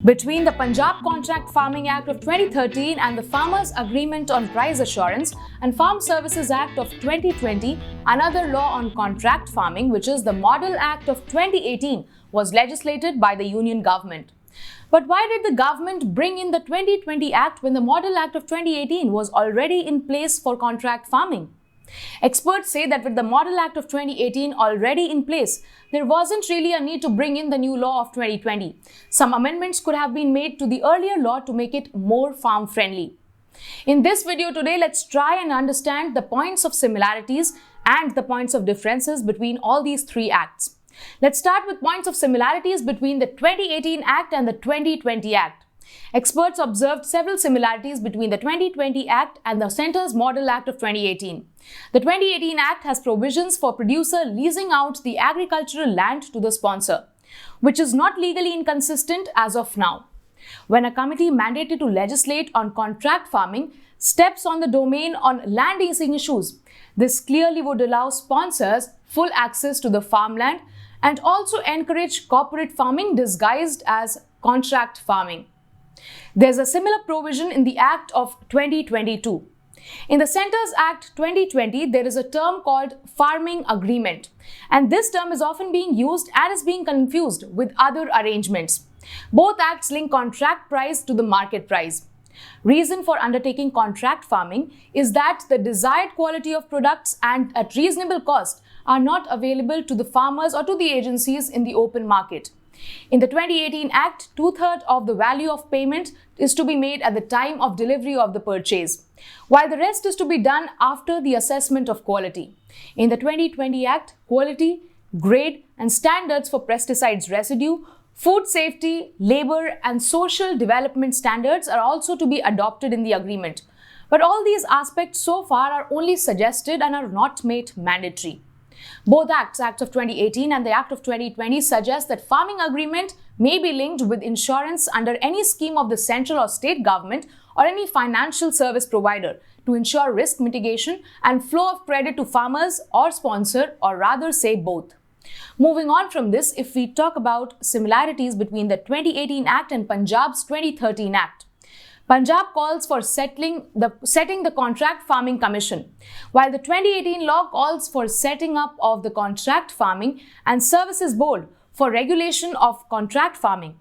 Between the Punjab Contract Farming Act of 2013 and the Farmers' Agreement on Price Assurance and Farm Services Act of 2020, another law on contract farming, which is the Model Act of 2018, was legislated by the Union government. But why did the government bring in the 2020 Act when the Model Act of 2018 was already in place for contract farming? Experts say that with the Model Act of 2018 already in place, there wasn't really a need to bring in the new law of 2020. Some amendments could have been made to the earlier law to make it more farm-friendly. In this video today, let's try and understand the points of similarities and the points of differences between all these three acts. Let's start with points of similarities between the 2018 Act and the 2020 Act. Experts observed several similarities between the 2020 Act and the Centre's Model Act of 2018. The 2018 Act has provisions for producer leasing out the agricultural land to the sponsor, which is not legally inconsistent as of now. When a committee mandated to legislate on contract farming steps on the domain on land leasing issues, this clearly would allow sponsors full access to the farmland and also encourage corporate farming disguised as contract farming. There's a similar provision in the Act of 2022. In the Centre's Act 2020, there is a term called farming agreement, and this term is often being used and is being confused with other arrangements. Both acts link contract price to the market price. Reason for undertaking contract farming is that the desired quality of products and at reasonable cost are not available to the farmers or to the agencies in the open market. In the 2018 Act, 2/3 of the value of payment is to be made at the time of delivery of the purchase, while the rest is to be done after the assessment of quality. In the 2020 Act, quality, grade, and standards for pesticides residue, food safety, labor, and social development standards are also to be adopted in the agreement. But all these aspects so far are only suggested and are not made mandatory. Both acts, Act of 2018 and the Act of 2020, suggest that farming agreement may be linked with insurance under any scheme of the central or state government or any financial service provider to ensure risk mitigation and flow of credit to farmers or sponsor, or rather say both. Moving on from this, if we talk about similarities between the 2018 Act and Punjab's 2013 Act. Punjab calls for setting the Contract Farming Commission, while the 2018 law calls for setting up of the Contract Farming and Services Board for regulation of contract farming.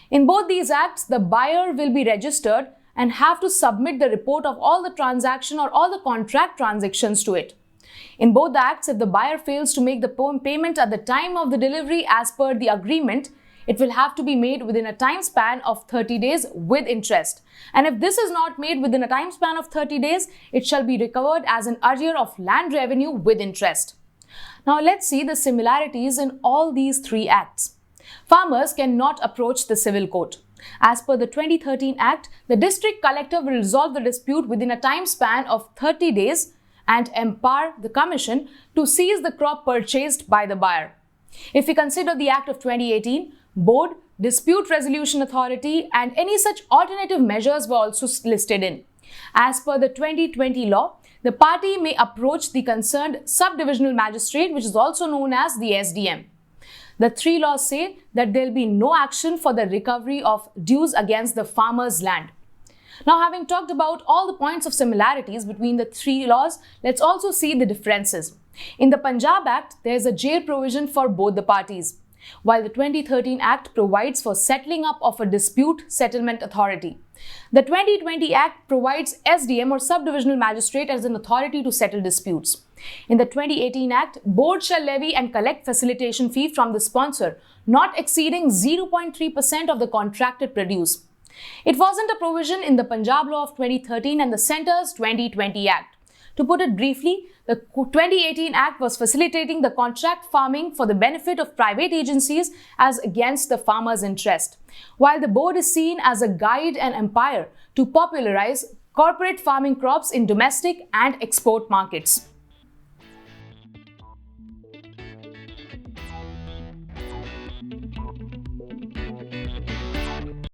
In both these acts, the buyer will be registered and have to submit the report of all the transaction or all the contract transactions to it. In both acts, if the buyer fails to make the payment at the time of the delivery as per the agreement, it will have to be made within a time span of 30 days with interest. And if this is not made within a time span of 30 days, it shall be recovered as an arrear of land revenue with interest. Now let's see the similarities in all these three acts. Farmers cannot approach the civil court. As per the 2013 Act, the district collector will resolve the dispute within a time span of 30 days and empower the commission to seize the crop purchased by the buyer. If we consider the Act of 2018, Board, Dispute Resolution Authority, and any such alternative measures were also listed in. As per the 2020 law, the party may approach the concerned subdivisional magistrate, which is also known as the SDM. The three laws say that there will be no action for the recovery of dues against the farmer's land. Now, having talked about all the points of similarities between the three laws, let's also see the differences. In the Punjab Act, there is a jail provision for both the parties, while the 2013 Act provides for settling up of a dispute settlement authority. The 2020 Act provides SDM or subdivisional magistrate as an authority to settle disputes. In the 2018 Act, board shall levy and collect facilitation fee from the sponsor, not exceeding 0.3% of the contracted produce. It wasn't a provision in the Punjab law of 2013 and the Centre's 2020 Act. To put it briefly, the 2018 Act was facilitating the contract farming for the benefit of private agencies as against the farmer's interest, while the board is seen as a guide and umpire to popularize corporate farming crops in domestic and export markets.